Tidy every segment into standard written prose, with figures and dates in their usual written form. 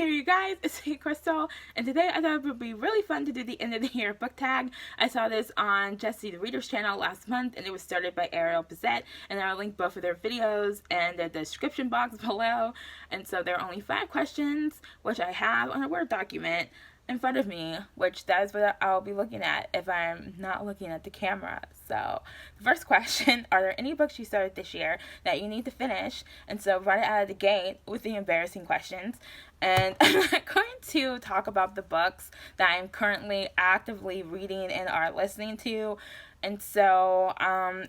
Hey you guys, it's me, Crystal, and today I thought it would be really fun to do the end of the year book tag. I saw this on Jessie the Reader's channel last month, and it was started by Ariel Bissett, and I'll link both of their videos in the description box below. And so there are only 5 questions, which I have on a Word document in front of me, which that is what I'll be looking at if I'm not looking at the camera. So the first question: are there any books you started this year that you need to finish? And so right out of the gate with the embarrassing questions. And I'm not going to talk about the books that I'm currently actively reading and are listening to. And so,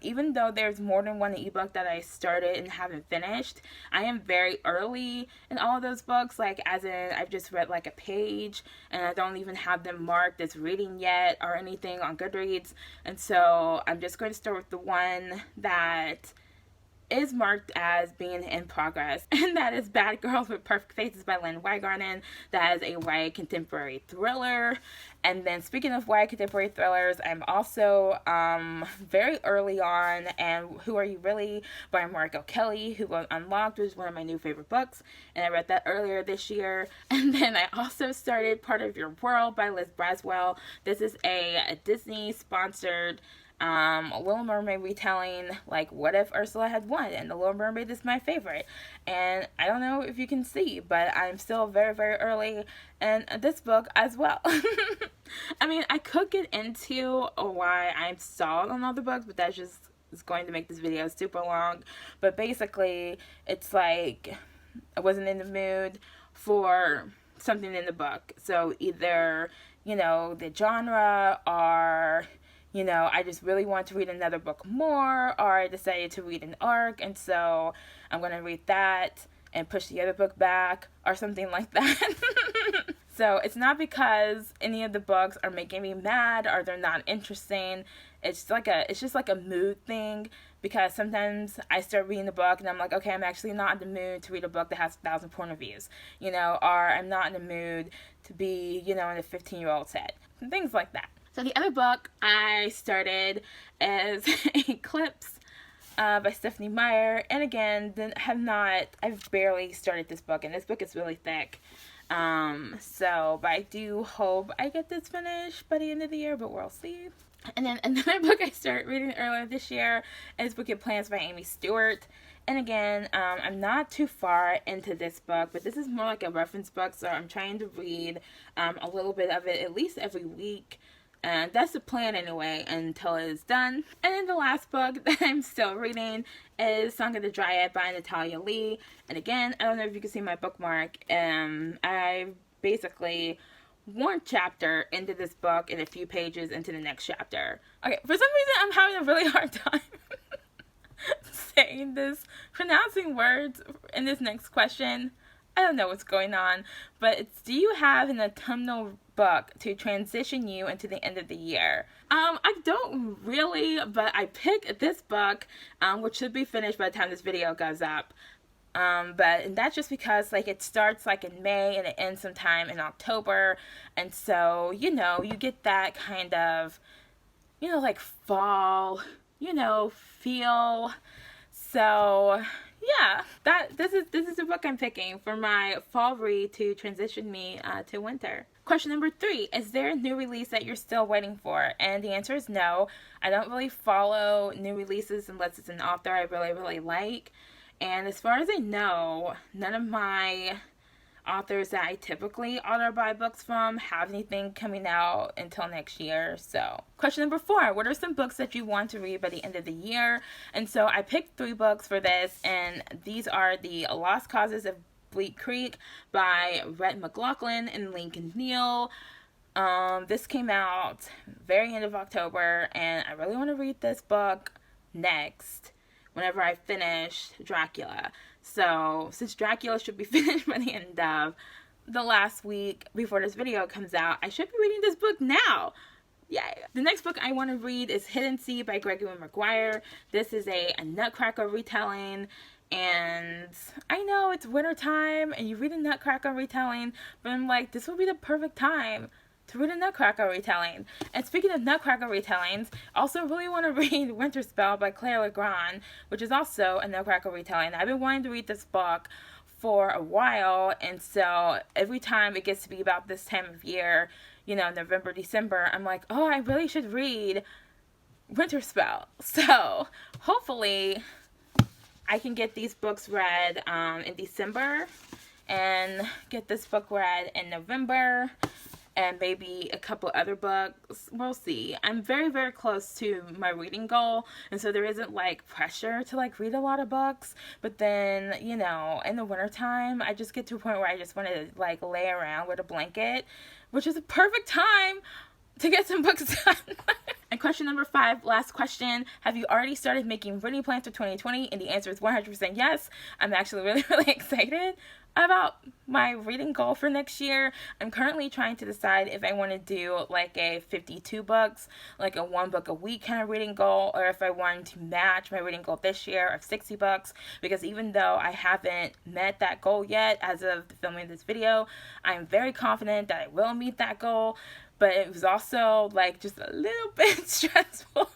even though there's more than one ebook that I started and haven't finished, I am very early in all of those books. Like, as in, I've just read like a page, and I don't even have them marked as reading yet or anything on Goodreads. And so, I'm just going to start with the one that is marked as being in progress, and that is Bad Girls with Perfect Faces by Lynn Weigarten. That is a YA contemporary thriller. And then speaking of YA contemporary thrillers, I'm also very early on, and Who Are You Really by Margot Kelly, who wrote Unlocked, which is one of my new favorite books, and I read that earlier this year. And then I also started Part of Your World by Liz Braswell. This is a Disney sponsored Little Mermaid retelling, like what if Ursula had won, and The Little Mermaid is my favorite. And I don't know if you can see, but I'm still very, very early in this book as well. I mean, I could get into why I'm stalled on other books, but that's just is going to make this video super long. But basically, it's like I wasn't in the mood for something in the book. So either, you know, the genre, or you know, I just really want to read another book more, or I decided to read an arc, and so I'm going to read that and push the other book back, or something like that. So it's not because any of the books are making me mad or they're not interesting. It's just like a mood thing, because sometimes I start reading the book and I'm like, okay, I'm actually not in the mood to read a book that has 1,000 point of views, you know, or I'm not in the mood to be, you know, in a 15-year-old's head, and things like that. So the other book I started is Eclipse by Stephanie Meyer. And again, I've barely started this book, and this book is really thick. But I do hope I get this finished by the end of the year, but we'll see. And then another book I started reading earlier this year is Wicked Plans by Amy Stewart. And again, I'm not too far into this book, but this is more like a reference book, so I'm trying to read a little bit of it at least every week. And that's the plan anyway, until it is done. And then the last book that I'm still reading is Song of the Dryad by Natalia Lee. And again, I don't know if you can see my bookmark. I basically one chapter into this book and a few pages into the next chapter. Okay, for some reason I'm having a really hard time saying this, pronouncing words in this next question. I don't know what's going on, but it's, do you have an autumnal book to transition you into the end of the year? I don't really, but I picked this book, which should be finished by the time this video goes up. And that's just because, like, it starts like in May and it ends sometime in October, and so, you know, you get that kind of, you know, like fall, you know, feel. So yeah, this is the book I'm picking for my fall read to transition me to winter. Question number 3: is there a new release that you're still waiting for? And the answer is no. I don't really follow new releases unless it's an author I really, really like. And as far as I know, none of my authors that I typically author buy books from have anything coming out until next year. So question number 4: what are some books that you want to read by the end of the year? And so I picked 3 books for this, and these are The Lost Causes of Bleak Creek by Rhett McLaughlin and Lincoln Neal. This came out very end of October, and I really want to read this book next whenever I finish Dracula. So since Dracula should be finished by the end of the last week before this video comes out, I should be reading this book now. Yay! The next book I want to read is Hidden Sea by Gregory Maguire. This is a Nutcracker retelling, and I know it's winter time and you read a Nutcracker retelling, but I'm like, this will be the perfect time to read a Nutcracker retelling. And speaking of Nutcracker retellings, I also really want to read Winterspell by Claire Legrand, which is also a Nutcracker retelling. I've been wanting to read this book for a while, and so every time it gets to be about this time of year, you know, November, December, I'm like, oh, I really should read Winter Spell. So hopefully I can get these books read in December and get this book read in November, and maybe a couple other books. We'll see. I'm very, very close to my reading goal, and so there isn't like pressure to like read a lot of books. But then, you know, in the wintertime, I just get to a point where I just want to like lay around with a blanket, which is a perfect time to get some books done. And question number 5, last question. Have you already started making reading plans for 2020? And the answer is 100% yes. I'm actually really, really excited about my reading goal for next year. I'm currently trying to decide if I want to do like a 52 books, like a 1 book a week kind of reading goal, or if I want to match my reading goal this year of 60 books, because even though I haven't met that goal yet as of filming this video, I'm very confident that I will meet that goal. But it was also like just a little bit stressful.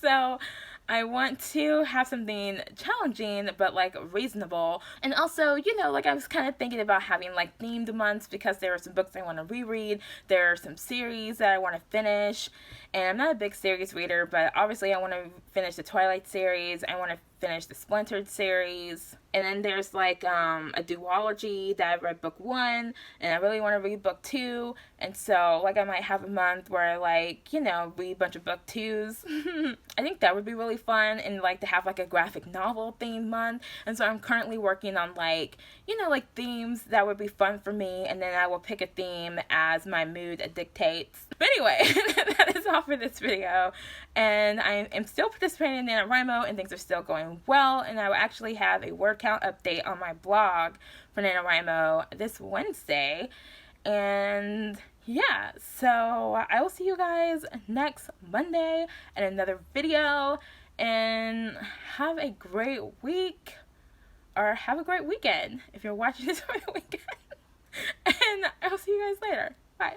So I want to have something challenging but like reasonable. And also, you know, like I was kind of thinking about having like themed months, because there are some books I want to reread. There are some series that I want to finish. And I'm not a big series reader, but obviously I want to finish the Twilight series. I want to finish the Splintered series. And then there's like a duology that I read book 1, and I really want to read book 2. And so like I might have a month where I like, you know, read a bunch of book 2s. I think that would be really fun, and like to have like a graphic novel themed month. And so I'm currently working on like, you know, like themes that would be fun for me, and then I will pick a theme as my mood dictates. But anyway, that is all for this video, and I am still participating in NaNoWriMo, and things are still going well, and I will actually have a word count update on my blog for NaNoWriMo this Wednesday. And yeah, so I will see you guys next Monday in another video, and have a great week, or have a great weekend if you're watching this over the weekend. And I'll see you guys later. Bye.